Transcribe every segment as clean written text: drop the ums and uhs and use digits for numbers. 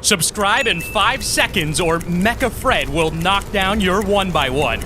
Subscribe in 5 seconds or Mecha Fred will knock down your 1x1.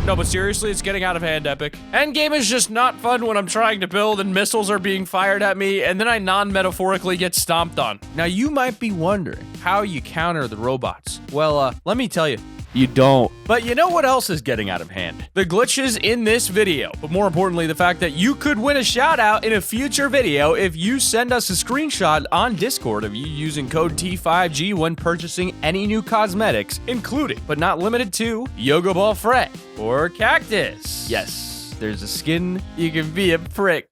No, but seriously, it's getting out of hand, Epic. Endgame is just not fun when I'm trying to build and missiles are being fired at me, and then I non-metaphorically get stomped on. Now, you might be wondering how you counter the robots. Well, let me tell you. You don't. But you know what else is getting out of hand? The glitches in this video, but more importantly, the fact that you could win a shout out in a future video if you send us a screenshot on Discord of you using code T5G when purchasing any new cosmetics, including, but not limited to, Yoga Ball Fred or Cactus. Yes, there's a skin you can be a prick.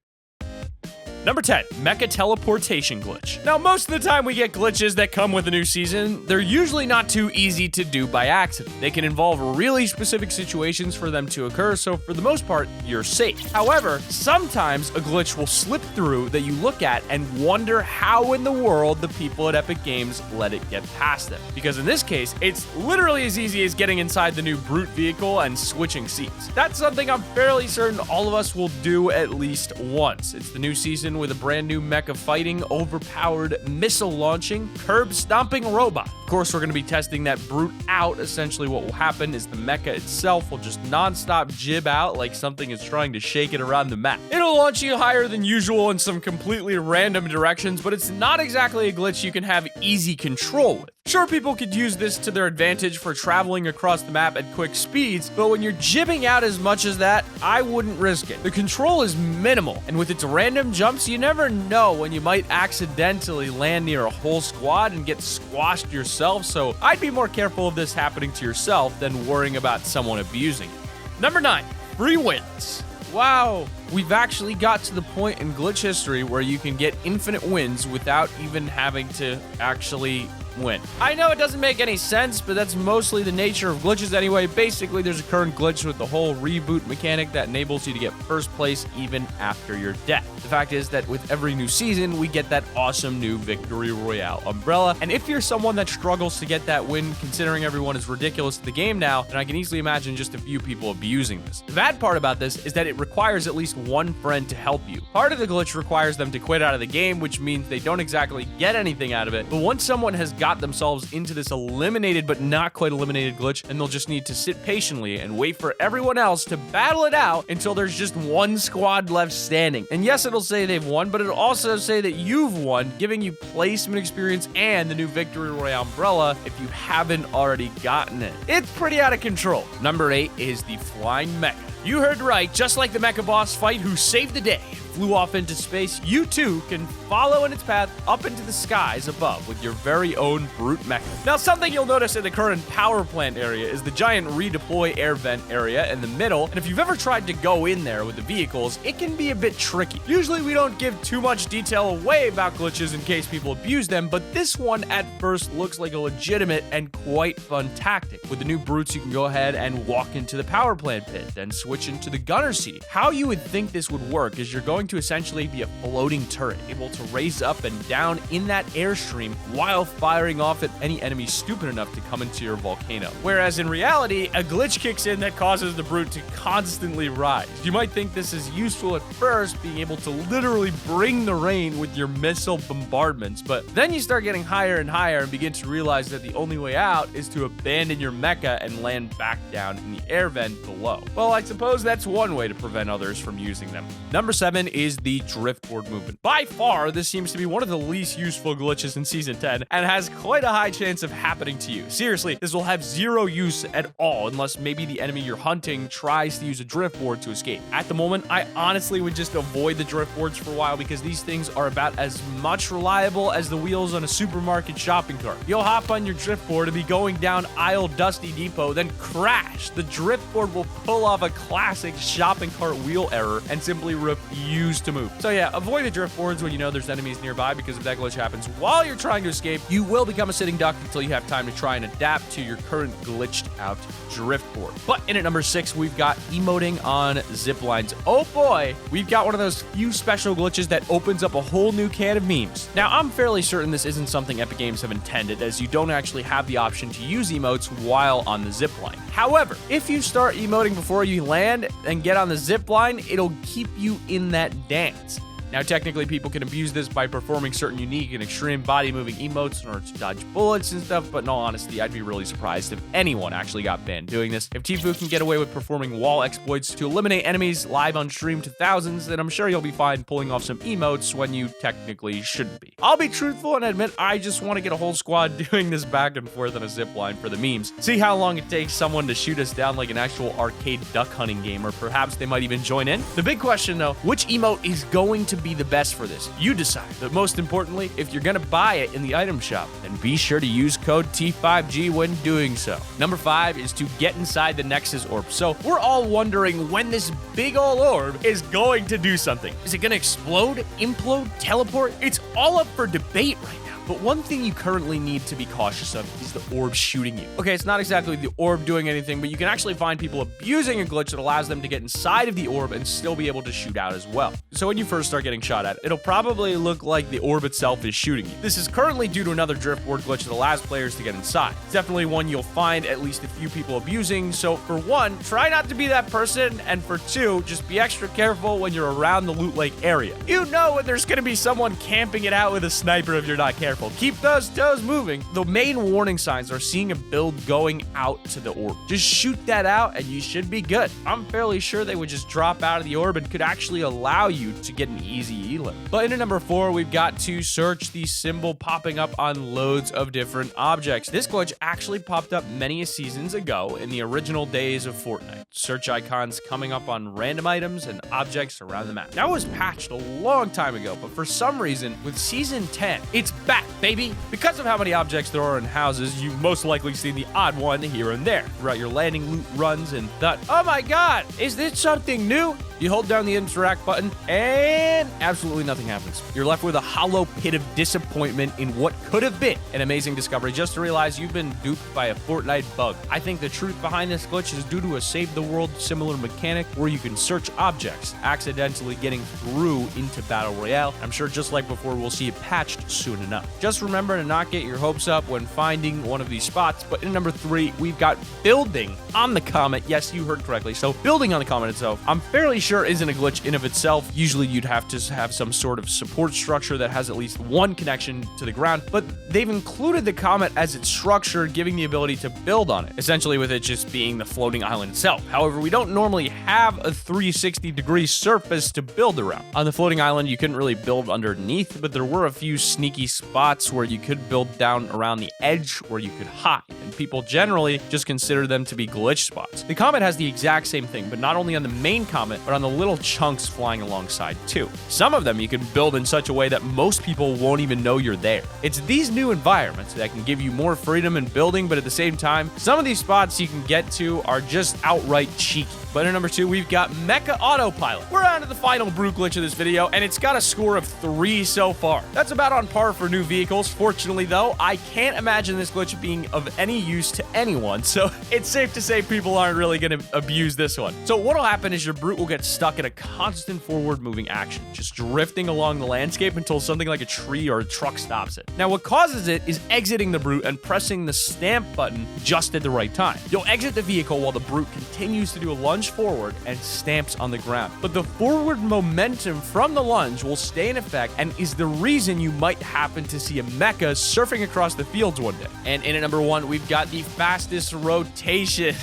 Number 10, Mecha Teleportation Glitch. Now, most of the time we get glitches that come with a new season, they're usually not too easy to do by accident. They can involve really specific situations for them to occur, so for the most part, you're safe. However, sometimes a glitch will slip through that you look at and wonder how in the world the people at Epic Games let it get past them. Because in this case, it's literally as easy as getting inside the new Brute vehicle and switching seats. That's something I'm fairly certain all of us will do at least once. It's the new season with a brand new mecha fighting, overpowered missile launching, curb stomping robot. Of course, we're going to be testing that Brute out. Essentially, what will happen is the mecha itself will just non-stop jib out like something is trying to shake it around the map. It'll launch you higher than usual in some completely random directions, but it's not exactly a glitch you can have easy control with. Sure, people could use this to their advantage for traveling across the map at quick speeds, but when you're jibbing out as much as that, I wouldn't risk it. The control is minimal, and with its random jumps, you never know when you might accidentally land near a whole squad and get squashed yourself, so I'd be more careful of this happening to yourself than worrying about someone abusing it. Number 9, free wins. Wow, we've actually got to the point in glitch history where you can get infinite wins without even having to actually win. I know it doesn't make any sense, but that's mostly the nature of glitches anyway. Basically, there's a current glitch with the whole reboot mechanic that enables you to get first place even after your death. The fact is that with every new season, we get that awesome new Victory Royale umbrella, and if you're someone that struggles to get that win, considering everyone is ridiculous at the game now, then I can easily imagine just a few people abusing this. The bad part about this is that it requires at least one friend to help you. Part of the glitch requires them to quit out of the game, which means they don't exactly get anything out of it, but once someone has got themselves into this eliminated but not quite eliminated glitch, and they'll just need to sit patiently and wait for everyone else to battle it out until there's just one squad left standing. And yes, it'll say they've won, but it'll also say that you've won, giving you placement experience and the new Victory Royale umbrella if you haven't already gotten it. It's pretty out of control. Number 8 is the Flying Mecha. You heard right, just like the mecha boss fight who saved the day, flew off into space, you too can follow in its path up into the skies above with your very own Brute mecha. Now, something you'll notice in the current power plant area is the giant redeploy air vent area in the middle, and if you've ever tried to go in there with the vehicles, it can be a bit tricky. Usually we don't give too much detail away about glitches in case people abuse them, but this one at first looks like a legitimate and quite fun tactic. With the new Brutes, you can go ahead and walk into the power plant pit, then switch into the gunner seat. How you would think this would work is you're going to essentially be a floating turret, able to raise up and down in that airstream while firing off at any enemy stupid enough to come into your volcano. Whereas in reality, a glitch kicks in that causes the Brute to constantly rise. You might think this is useful at first, being able to literally bring the rain with your missile bombardments, but then you start getting higher and higher and begin to realize that the only way out is to abandon your mecha and land back down in the air vent below. Well, I suppose that's one way to prevent others from using them. Number 7 is the Driftboard movement. By far, this seems to be one of the least useful glitches in Season 10 and has quite a high chance of happening to you. Seriously, this will have zero use at all unless maybe the enemy you're hunting tries to use a driftboard to escape. At the moment, I honestly would just avoid the driftboards for a while because these things are about as much reliable as the wheels on a supermarket shopping cart. You'll hop on your driftboard and be going down aisle Dusty Depot, then crash. The driftboard will pull off a classic shopping cart wheel error and simply refuse refuse to move. So yeah, avoid the drift boards when you know there's enemies nearby, because if that glitch happens while you're trying to escape, you will become a sitting duck until you have time to try and adapt to your current glitched out drift board. But in at number 6, we've got emoting on ziplines. Oh boy, we've got one of those few special glitches that opens up a whole new can of memes. Now, I'm fairly certain this isn't something Epic Games have intended, as you don't actually have the option to use emotes while on the zipline. However, if you start emoting before you land and get on the zipline, it'll keep you in that dance. Now, technically, people can abuse this by performing certain unique and extreme body-moving emotes in order to dodge bullets and stuff, but in all honesty, I'd be really surprised if anyone actually got banned doing this. If Tfue can get away with performing wall exploits to eliminate enemies live on stream to thousands, then I'm sure you'll be fine pulling off some emotes when you technically shouldn't be. I'll be truthful and admit I just want to get a whole squad doing this back and forth on a zipline for the memes. See how long it takes someone to shoot us down like an actual arcade duck hunting game, or perhaps they might even join in. The big question, though, which emote is going to be the best for this? You decide. But most importantly, if you're gonna buy it in the item shop, then be sure to use code T5G when doing so. Number 5 is to get inside the Nexus orb. So we're all wondering when this big ol' orb is going to do something. Is it gonna explode, implode, teleport? It's all up for debate right now. But one thing you currently need to be cautious of is the orb shooting you. Okay, it's not exactly the orb doing anything, but you can actually find people abusing a glitch that allows them to get inside of the orb and still be able to shoot out as well. So when you first start getting shot at, it'll probably look like the orb itself is shooting you. This is currently due to another driftboard glitch that allows players to get inside. It's definitely one you'll find at least a few people abusing, so for one, try not to be that person, and for two, just be extra careful when you're around the loot lake area. You know when there's gonna be someone camping it out with a sniper if you're not careful. Keep those toes moving. The main warning signs are seeing a build going out to the orb. Just shoot that out and you should be good. I'm fairly sure they would just drop out of the orb and could actually allow you to get an easy elim. But in at number 4, we've got to search the symbol popping up on loads of different objects. This glitch actually popped up many seasons ago in the original days of Fortnite. Search icons coming up on random items and objects around the map. That was patched a long time ago, but for some reason, with Season 10, it's back, baby. Because of how many objects there are in houses, you've most likely seen the odd one here and there throughout your landing loot runs and thought, oh my god, is this something new? You hold down the interact button and absolutely nothing happens. You're left with a hollow pit of disappointment in what could have been an amazing discovery, just to realize you've been duped by a Fortnite bug. I think the truth behind this glitch is due to a Save the World similar mechanic where you can search objects, accidentally getting through into Battle Royale. I'm sure just like before, we'll see it patched soon enough. Just remember to not get your hopes up when finding one of these spots. But in number 3, we've got building on the comet. Yes, you heard correctly. So building on the comet itself, I'm fairly sure isn't a glitch in of itself. Usually you'd have to have some sort of support structure that has at least one connection to the ground, but they've included the comet as its structure, giving the ability to build on it, essentially with it just being the floating island itself. However, we don't normally have a 360-degree surface to build around. On the floating island, you couldn't really build underneath, but there were a few sneaky spots where you could build down around the edge where you could hide, and people generally just consider them to be glitch spots. The comet has the exact same thing, but not only on the main comet, but on the little chunks flying alongside too. Some of them you can build in such a way that most people won't even know you're there. It's these new environments that can give you more freedom in building, but at the same time, some of these spots you can get to are just outright cheeky. But in number 2, we've got Mecha Autopilot. We're on to the final brew glitch of this video, and it's got a score of 3 so far. That's about on par for new vehicles. Fortunately, though, I can't imagine this glitch being of any use to anyone, so it's safe to say people aren't really going to abuse this one. So what'll happen is your brute will get stuck in a constant forward-moving action, just drifting along the landscape until something like a tree or a truck stops it. Now, what causes it is exiting the brute and pressing the stamp button just at the right time. You'll exit the vehicle while the brute continues to do a lunge forward and stamps on the ground. But the forward momentum from the lunge will stay in effect and is the reason you might happen to see a mecha surfing across the fields one day. And in at number 1, we've got the fastest rotation.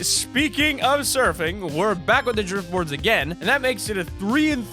Speaking of surfing, we're back with the driftboards again, and that makes it a 3-3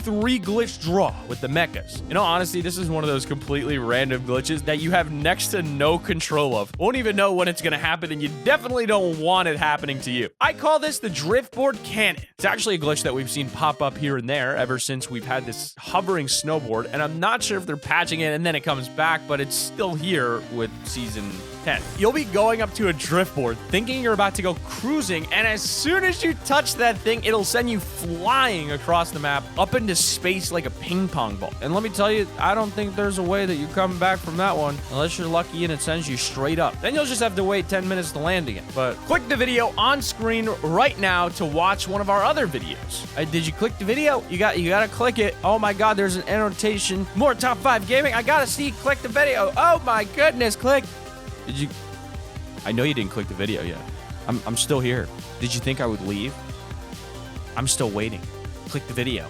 glitch draw with the mechas. In all honesty, this is one of those completely random glitches that you have next to no control of. Won't even know when it's gonna happen, and you definitely don't want it happening to you. I call this the driftboard cannon. It's actually a glitch that we've seen pop up here and there ever since we've had this hovering snowboard, and I'm not sure if they're patching it and then it comes back, but it's still here with Season 10. You'll be going up to a driftboard thinking you're about to go cruising amazing. And as soon as you touch that thing, it'll send you flying across the map up into space like a ping pong ball. And let me tell you, I don't think there's a way that you come back from that one unless you're lucky and it sends you straight up. Then you'll just have to wait 10 minutes to land again. But click the video on screen right now to watch one of our other videos. Did you click the video? You gotta click it. Oh my God, there's an annotation. More top 5 gaming. I gotta see. Click the video. Oh my goodness, click. Did you? I know you didn't click the video yet. I'm still here. Did you think I would leave? I'm still waiting. Click the video.